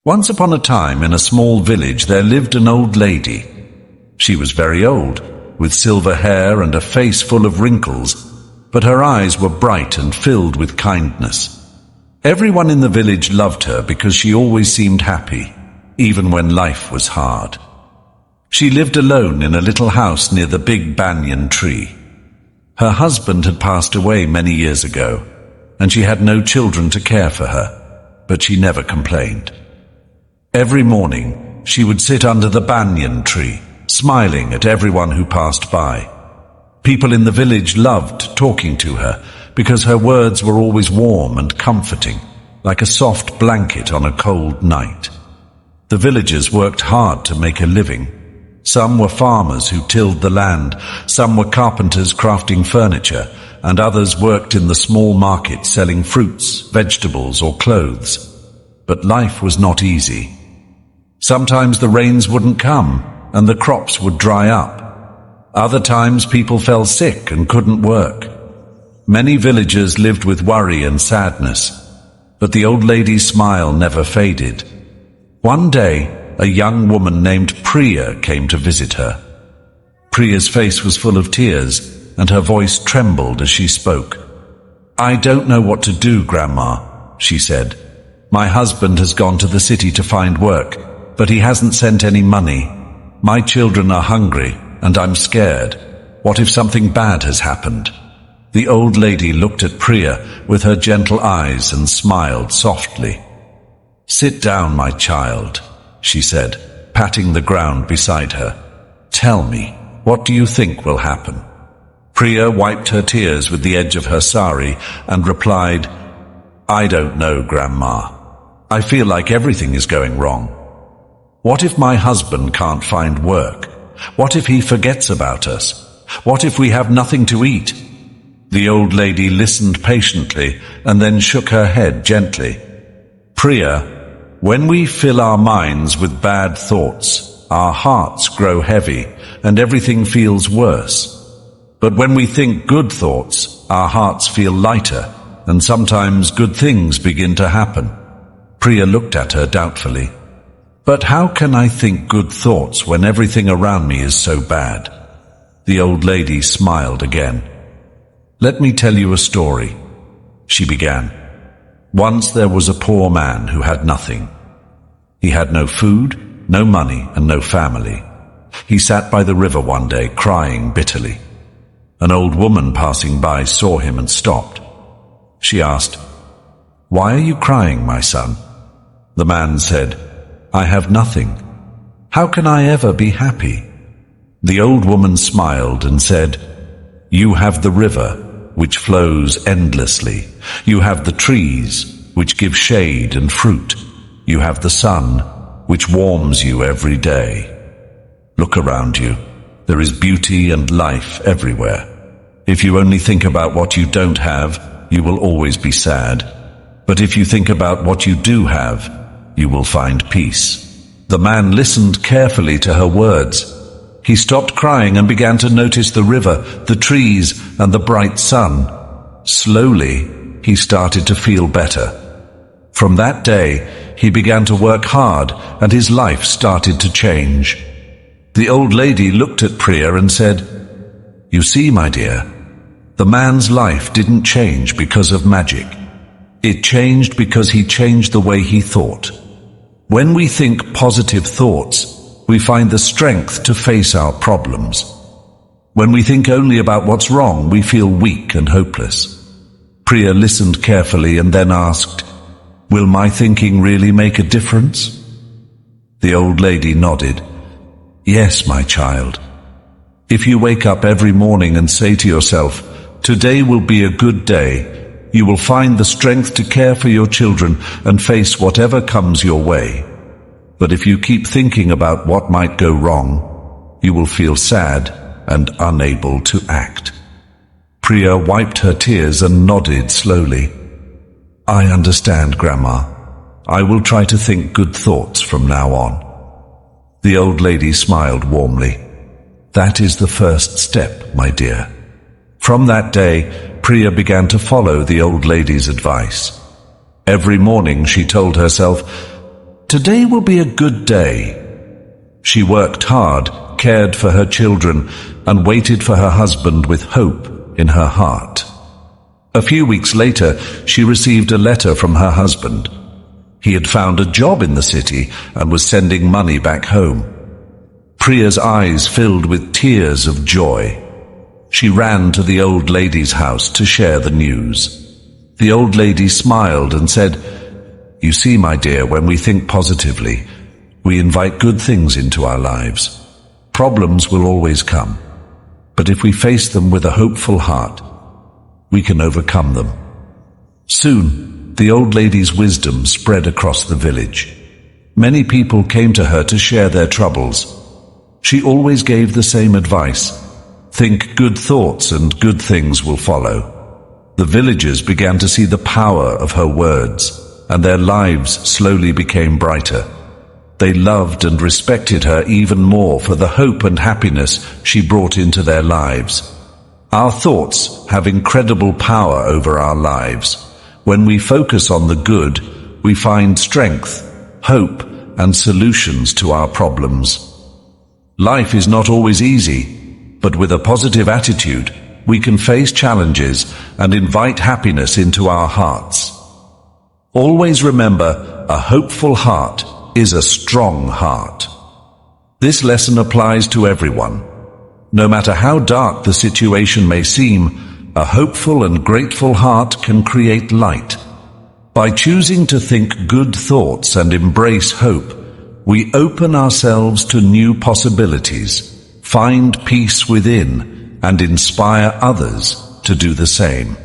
Once upon a time, in a small village, there lived an old lady. She was very old, with silver hair and a face full of wrinkles, but her eyes were bright and filled with kindness. Everyone in the village loved her because she always seemed happy, even when life was hard. She lived alone in a little house near the big banyan tree. Her husband had passed away many years ago, and she had no children to care for her, but she never complained. Every morning, she would sit under the banyan tree, smiling at everyone who passed by. People in the village loved talking to her because her words were always warm and comforting, like a soft blanket on a cold night. The villagers worked hard to make a living. Some were farmers who tilled the land, some were carpenters crafting furniture, and others worked in the small market selling fruits, vegetables, or clothes. But life was not easy. Sometimes the rains wouldn't come, and the crops would dry up. Other times people fell sick and couldn't work. Many villagers lived with worry and sadness, but the old lady's smile never faded. One day, a young woman named Priya came to visit her. Priya's face was full of tears, and her voice trembled as she spoke. "I don't know what to do, Grandma," she said. "My husband has gone to the city to find work, but he hasn't sent any money. My children are hungry, and I'm scared. What if something bad has happened?" The old lady looked at Priya with her gentle eyes and smiled softly. "Sit down, my child," she said, patting the ground beside her. "Tell me, what do you think will happen?" Priya wiped her tears with the edge of her sari and replied, "I don't know, Grandma. I feel like everything is going wrong. What if my husband can't find work? What if he forgets about us? What if we have nothing to eat?" The old lady listened patiently and then shook her head gently. "Priya, when we fill our minds with bad thoughts, our hearts grow heavy and everything feels worse. But when we think good thoughts, our hearts feel lighter and sometimes good things begin to happen." Priya looked at her doubtfully. "But how can I think good thoughts when everything around me is so bad?" The old lady smiled again. "Let me tell you a story," she began. "Once there was a poor man who had nothing. He had no food, no money, and no family. He sat by the river one day, crying bitterly. An old woman passing by saw him and stopped. She asked, 'Why are you crying, my son?' The man said, 'I have nothing. How can I ever be happy?' The old woman smiled and said, 'You have the river, which flows endlessly. You have the trees, which give shade and fruit. You have the sun, which warms you every day. Look around you. There is beauty and life everywhere. If you only think about what you don't have, you will always be sad. But if you think about what you do have, you will find peace." The man listened carefully to her words. He stopped crying and began to notice the river, the trees, and the bright sun. Slowly, he started to feel better. From that day, he began to work hard, and his life started to change. The old lady looked at Priya and said, "You see, my dear, the man's life didn't change because of magic. It changed because he changed the way he thought. When we think positive thoughts, we find the strength to face our problems. When we think only about what's wrong, we feel weak and hopeless." Priya listened carefully and then asked, "Will my thinking really make a difference?" The old lady nodded. "Yes, my child. If you wake up every morning and say to yourself, 'Today will be a good day,' you will find the strength to care for your children and face whatever comes your way. But if you keep thinking about what might go wrong, you will feel sad and unable to act." Priya wiped her tears and nodded slowly. "I understand, Grandma. I will try to think good thoughts from now on." The old lady smiled warmly. "That is the first step, my dear." From that day, Priya began to follow the old lady's advice. Every morning she told herself, "Today will be a good day." She worked hard, cared for her children, and waited for her husband with hope in her heart. A few weeks later, she received a letter from her husband. He had found a job in the city and was sending money back home. Priya's eyes filled with tears of joy. She ran to the old lady's house to share the news. The old lady smiled and said, "You see, my dear, when we think positively, we invite good things into our lives. Problems will always come, but if we face them with a hopeful heart, we can overcome them." Soon, the old lady's wisdom spread across the village. Many people came to her to share their troubles. She always gave the same advice: think good thoughts and good things will follow. The villagers began to see the power of her words, and their lives slowly became brighter. They loved and respected her even more for the hope and happiness she brought into their lives. Our thoughts have incredible power over our lives. When we focus on the good, we find strength, hope, and solutions to our problems. Life is not always easy, but with a positive attitude, we can face challenges and invite happiness into our hearts. Always remember, a hopeful heart is a strong heart. This lesson applies to everyone. No matter how dark the situation may seem, a hopeful and grateful heart can create light. By choosing to think good thoughts and embrace hope, we open ourselves to new possibilities, find peace within, and inspire others to do the same.